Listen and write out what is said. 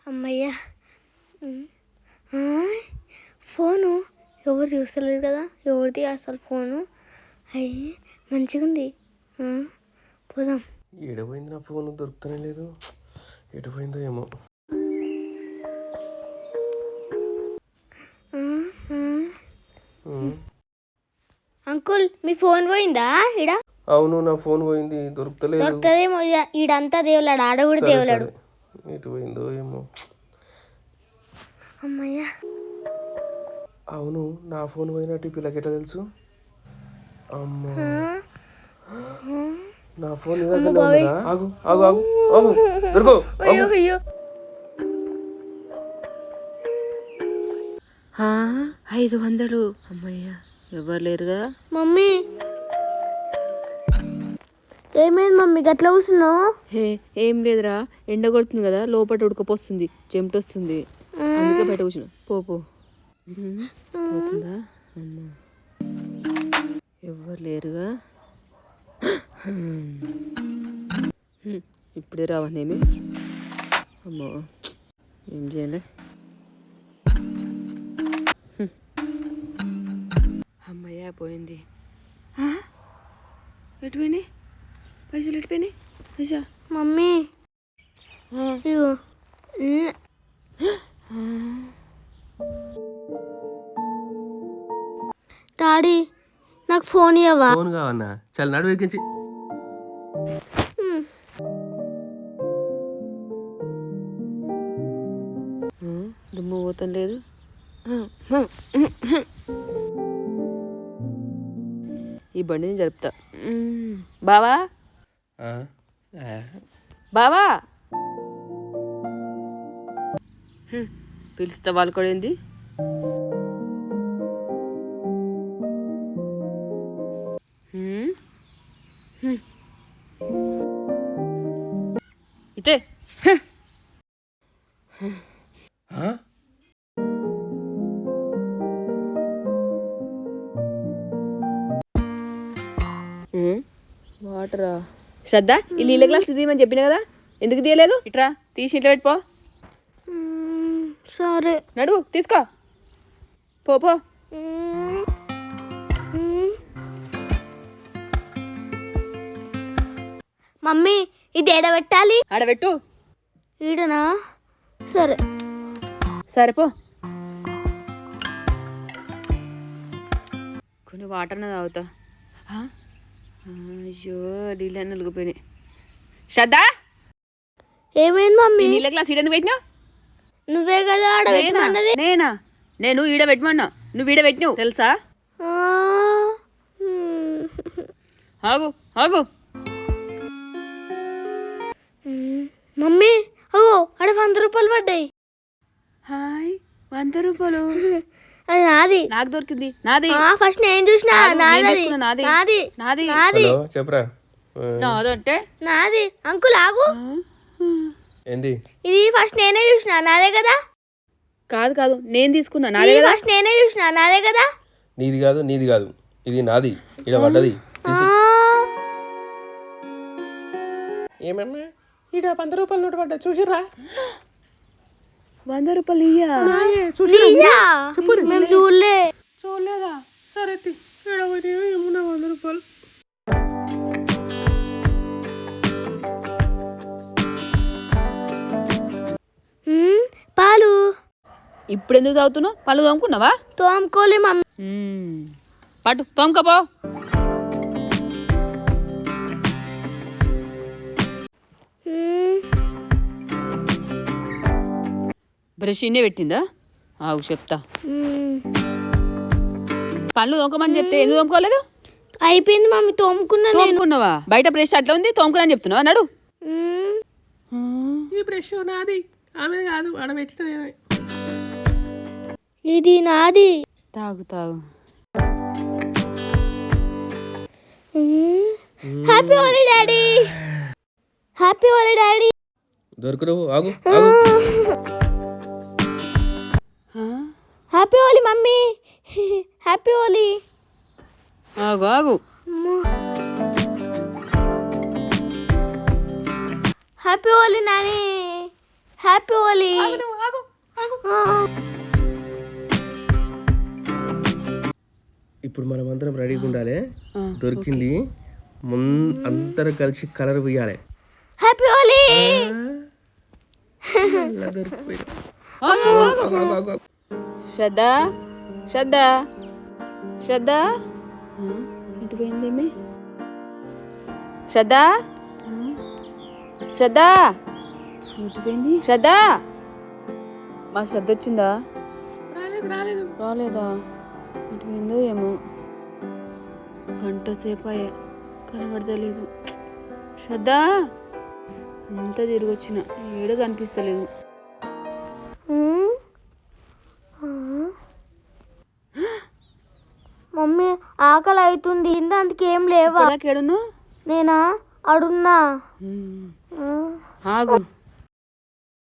అమ్మయ్య. ఫోను ఎవరు చూస్తలేరు కదా, ఎవరిది అసలు ఫోను? అయ్యి మంచిగా ఉంది. పోదాం. ఏడపోయింది నా ఫోన్, దొరుకుతూనే లేదు. ఎటుపోయిందో ఏమో. అంకుల్ మీ ఫోన్ పోయిందా? ఇడ అవును, నా ఫోన్ పోయింది, దొరుకుతలేదు. దొరుకుతుందేమో. ఈడంతా దేవులాడు, ఆడ కూడా దేవులాడు. ఎటు పోయిందో ఏమో. అమ్మయ్య. అవును, నా ఫోన్ పోయినట్టు పిల్లకి ఎట్లా తెలుసు? అమ్మా, నా ఫోన్ ఆగు ఆగు ఆగు ఆగు, దొరుకు. అయ్యో అయ్యో. 500. అమ్మయ్య, ఎవరు లేరుగా. మమ్మీ ఏమైంది మమ్మీ గట్లా కూర్చున్నావు? ఏం లేదురా, ఎండ కొడుతుంది కదా, లోపల ఉడకపోస్తుంది, చెమట వస్తుంది, అందుకే బయట కూర్చున్నా. పో పోతుందా? అమ్మ, ఎవరు లేరుగా. ఇప్పుడే రావనేమి. అమ్మో, ఏం చేయాలి? అమ్మయ్య, పోయింది. ఎటు పోయినాయి పైసలు? ఎటు పోయినాయి పైసా? మమ్మీ ఇగో. డాడీ నాకు ఫోన్ ఇవ్వవా? ఫోన్ కావన్నా? చాలా నడు ఎక్కించి. దుమ్ము పోతం లేదు. ఈ బండిని జరుపుతా. బావా బావా పిలుస్తా. వాళ్ళు కూడా ఏంది? ఇతే వాటరా? శ్రద్ధ, ఈ నీళ్ళ గ్లాస్ తీయమని చెప్పిన కదా, ఎందుకు తీయలేదు? ఇట్రా, తీసి ఇంట్లో పెట్టుకో. సరే నడువు, తీసుకో. పో. మమ్మీ ఇది ఎడబెట్టాలి? ఆడబెట్టు. ఈడనా? సరే పో. కొన్ని వాటర్ తాగుతా. అయ్యో, నీళ్ళ నలిగిపోయినాయి. శ్రద్ధ, ఏమైంది మమ్మీ? నీళ్ళ గ్లాస్ ఈడెందుకు పెట్టినావు? నువ్వే కదా ఆడబెట్టమన్నది. నేను ఈడ పెట్టమన్నా, నువ్వు ఈడ పెట్టినావు తెలుసా? ఆగు ఆగు. మమ్మీ అగో ఆడ 100 రూపాయలు పడ్డాయి. 100 రూపాయలు? అది నాది. నాకు దొరికింది. నాది. ఫస్ట్ నేను చూసిన. నాది చెప్పరా? నాదంటే నాది. అంకుల్ ఆగు. ఏంది ఇది? ఫస్ట్ నేనే చూసిన. నాదే కదా? కాదు, నేను తీసుకున్నా. నాదే కదా? ఫస్ట్ నేనే చూసిన. నాదే కదా? నీది కాదు, ఇది నాది. ఇక్కడ పడ్డది. ఏమన్నా ఈడ 100 రూపాయల నోటు పడ్డా, చూసిరా? 100 రూపాయలు ఇయ్యా? మేము చూడలేదా? సరే ఏమన్నా 100 రూపాయలు. పాలు ఇప్పుడు ఎందుకు తాగుతున్నావు? పళ్ళు తోముకున్నావా? తోముకోలే మమ్మీ. పట్టు, తోముకపో. బ్రష్ ఇన్నే పెట్టిందా? ఆగు చెప్తా. పళ్ళు తోముకోమని చెప్తే ఎందుకు తోముకోలేదు? అయిపోయింది మమ్మీ, తోముకున్నావా? బయట బ్రష్ అట్లా ఉంది, తోముకున్నా చెప్తున్నావా? నడు. ఈ బ్రష్ నాది, ఆమె కాదు, ఆడబెట్టిన నేనే. ఇది నాది. తాగు. Happy Holi daddy. Happy Holi daddy. దొరుకురు. ఆగు. Happy Holi mummy. Happy Holi. ఆగు. హ్యాపీ హోలీ నాని. హ్యాపీ హోలీ. ఇప్పుడు మనం అందరం రెడీగా ఉండాలి. దొరికింది. అందరం కలిసి కలర్ వేయాలి. హ్యాపీ హోలీ. దొరికిపోయింది. శ్రద్ధ శ్రద్ధ శ్రద్ధ ఇటు పోయిందేమి? శ్రద్ధ శ్రద్ధ ఇటు పోయింది. శ్రద్ధ మా శ్రద్ధ వచ్చిందా? రాలేదా? ఇటు పోయిందో ఏమో. గంట సేపు అయ్యే కనబడతలేదు. శ్రద్ధ అంతా తిరిగి వచ్చిన ఏడ కనిపిస్తలేదు. మమ్మీ ఆకలి అవుతుంది. ఇందుకేం లేవా? కేడును నేనా అడున్నా. ఆగు